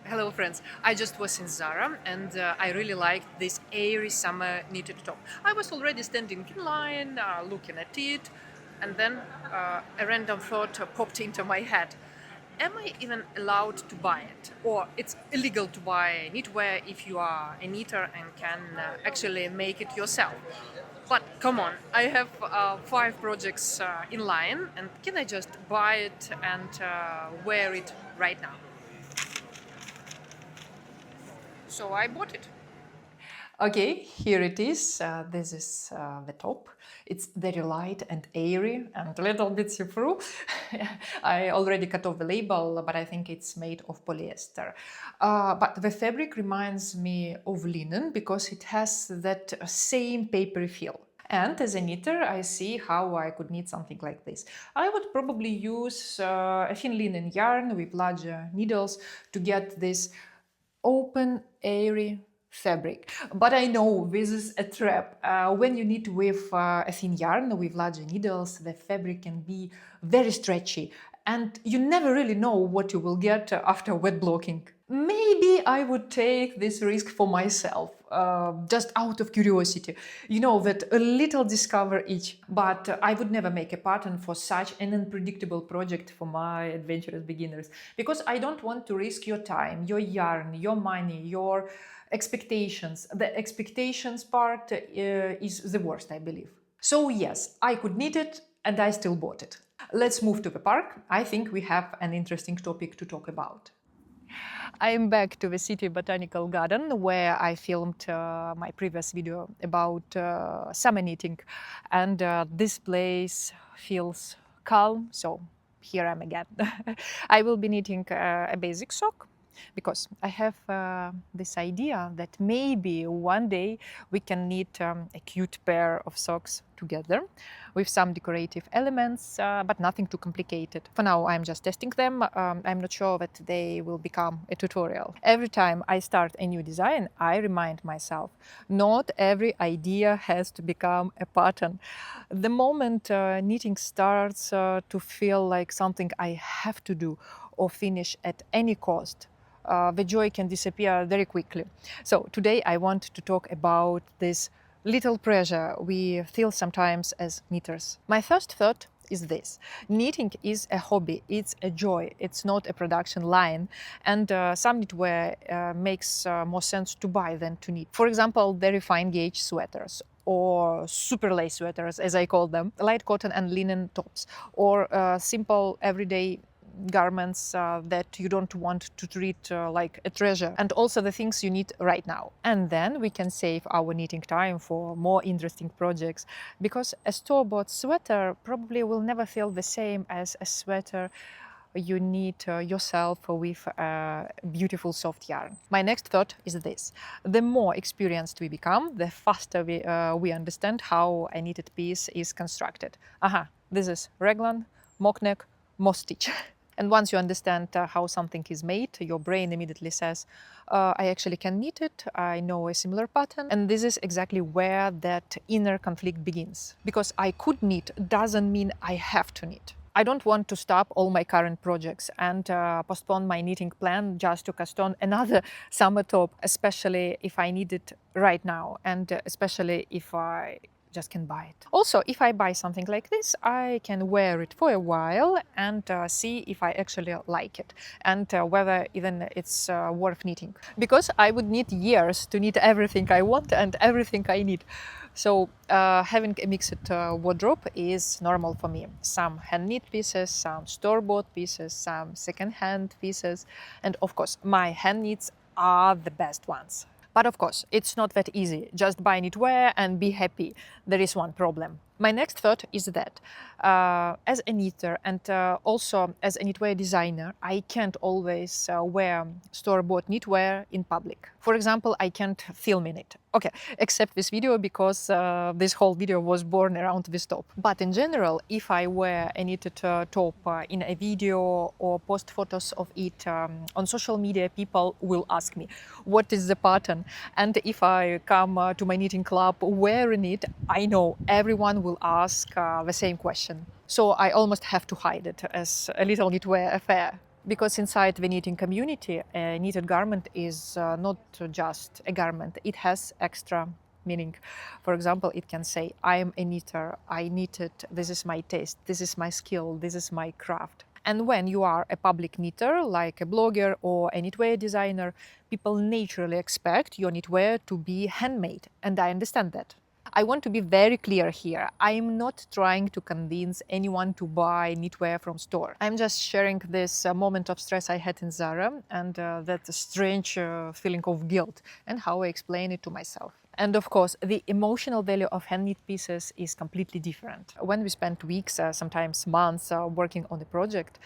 Hello friends, I just was in Zara and I really liked this airy summer knitted top. I was already standing in line, looking at it, and then a random thought popped into my head. Am I even allowed to buy it? Or it's illegal to buy knitwear if you are a knitter and can actually make it yourself? But come on, I have 5 projects in line, and can I just buy it and wear it right now? So I bought it. Okay, here it is. This is the top. It's very light and airy and a little bit see-through. I already cut off the label, but I think it's made of polyester. But the fabric reminds me of linen because it has that same papery feel. And as a knitter, I see how I could knit something like this. I would probably use a thin linen yarn with larger needles to get this open, airy fabric. But I know this is a trap. When you knit with a thin yarn with larger needles, the fabric can be very stretchy and you never really know what you will get after wet blocking. Maybe I would take this risk for myself, just out of curiosity. You know, that a little discover each. But I would never make a pattern for such an unpredictable project for my adventurous beginners. Because I don't want to risk your time, your yarn, your money, your expectations. The expectations part is the worst, I believe. So yes, I could knit it and I still bought it. Let's move to the park. I think we have an interesting topic to talk about. I am back to the city botanical garden where I filmed my previous video about summer knitting, and this place feels calm, so here I am again. I will be knitting a basic sock because I have this idea that maybe one day we can knit a cute pair of socks together with some decorative elements, but nothing too complicated. For now, I'm just testing them. I'm not sure that they will become a tutorial. Every time I start a new design, I remind myself, not every idea has to become a pattern. The moment knitting starts to feel like something I have to do or finish at any cost, the joy can disappear very quickly. So today I want to talk about this little pressure we feel sometimes as knitters. My first thought is this: knitting is a hobby, it's a joy, it's not a production line, and some knitwear makes more sense to buy than to knit. For example, very fine gauge sweaters, or super lace sweaters as I call them, light cotton and linen tops, or simple everyday garments that you don't want to treat like a treasure, and also the things you need right now. And then we can save our knitting time for more interesting projects, because a store-bought sweater probably will never feel the same as a sweater you knit yourself with beautiful soft yarn. My next thought is this: the more experienced we become, the faster we understand how a knitted piece is constructed. This is raglan, mock neck, moss stitch. And once you understand how something is made, your brain immediately says, I actually can knit it, I know a similar pattern. And this is exactly where that inner conflict begins. Because I could knit doesn't mean I have to knit. I don't want to stop all my current projects and postpone my knitting plan just to cast on another summer top, especially if I need it right now, and especially if I just can buy it. Also, if I buy something like this, I can wear it for a while and see if I actually like it, and whether even it's worth knitting. Because I would need years to knit everything I want and everything I need. So having a mixed wardrobe is normal for me. Some hand-knit pieces, some store-bought pieces, some second-hand pieces, and of course my hand-knits are the best ones. But of course, it's not that easy. Just buy knitwear and be happy. There is one problem. My next thought is that as a knitter and also as a knitwear designer, I can't always wear store-bought knitwear in public. For example, I can't film in it. Okay, except this video, because this whole video was born around this top. But in general, if I wear a knitted top in a video or post photos of it on social media, people will ask me, what is the pattern? And if I come to my knitting club wearing it, I know everyone will ask the same question. So I almost have to hide it as a little knitwear affair. Because inside the knitting community, a knitted garment is not just a garment, it has extra meaning. For example, it can say, I am a knitter, I knitted, this is my taste, this is my skill, this is my craft. And when you are a public knitter, like a blogger or a knitwear designer, people naturally expect your knitwear to be handmade, and I understand that. I want to be very clear here. I am not trying to convince anyone to buy knitwear from store. I'm just sharing this moment of stress I had in Zara and that strange feeling of guilt and how I explain it to myself. And of course, the emotional value of hand-knit pieces is completely different. When we spend weeks, sometimes months, working on a project,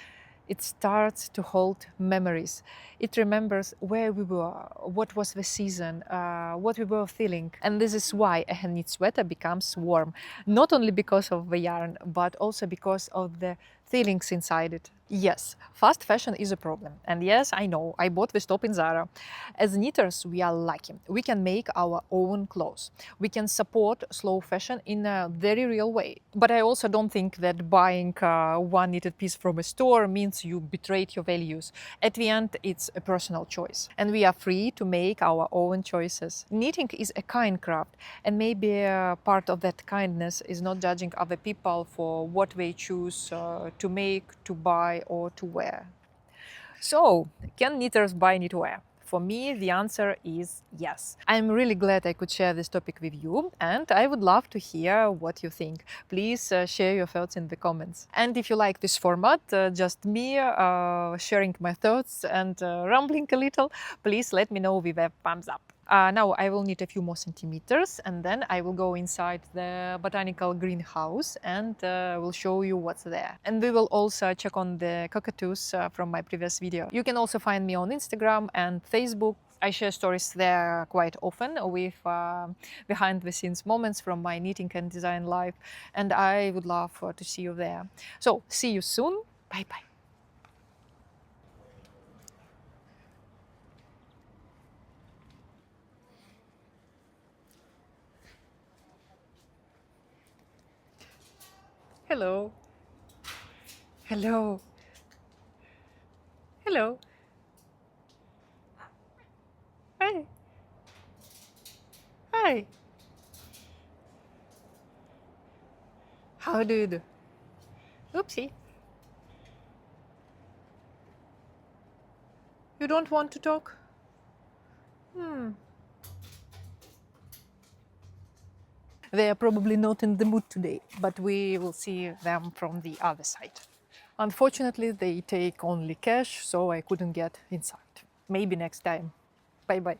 it starts to hold memories. It remembers where we were, what was the season, what we were feeling. And this is why a hand-knit sweater becomes warm, not only because of the yarn, but also because of the feelings inside it. Yes, fast fashion is a problem. And yes, I know, I bought this top in Zara. As knitters, we are lucky. We can make our own clothes. We can support slow fashion in a very real way. But I also don't think that buying one knitted piece from a store means you betrayed your values. At the end, it's a personal choice. And we are free to make our own choices. Knitting is a kind craft. And maybe part of that kindness is not judging other people for what they choose to make, to buy, or to wear. So, can knitters buy knitwear? For me, the answer is yes. I'm really glad I could share this topic with you, and I would love to hear what you think. Please share your thoughts in the comments. And if you like this format, just me sharing my thoughts and rambling a little, please let me know with a thumbs up. Now I will knit a few more centimeters and then I will go inside the botanical greenhouse and will show you what's there. And we will also check on the cockatoos from my previous video. You can also find me on Instagram and Facebook. I share stories there quite often with behind the scenes moments from my knitting and design life, and I would love to see you there. So see you soon. Bye bye. Hello. Hello. Hello. Hi. Hi. How do you do? Oopsie. You don't want to talk? They are probably not in the mood today, but we will see them from the other side. Unfortunately, they take only cash, so I couldn't get inside. Maybe next time. Bye bye.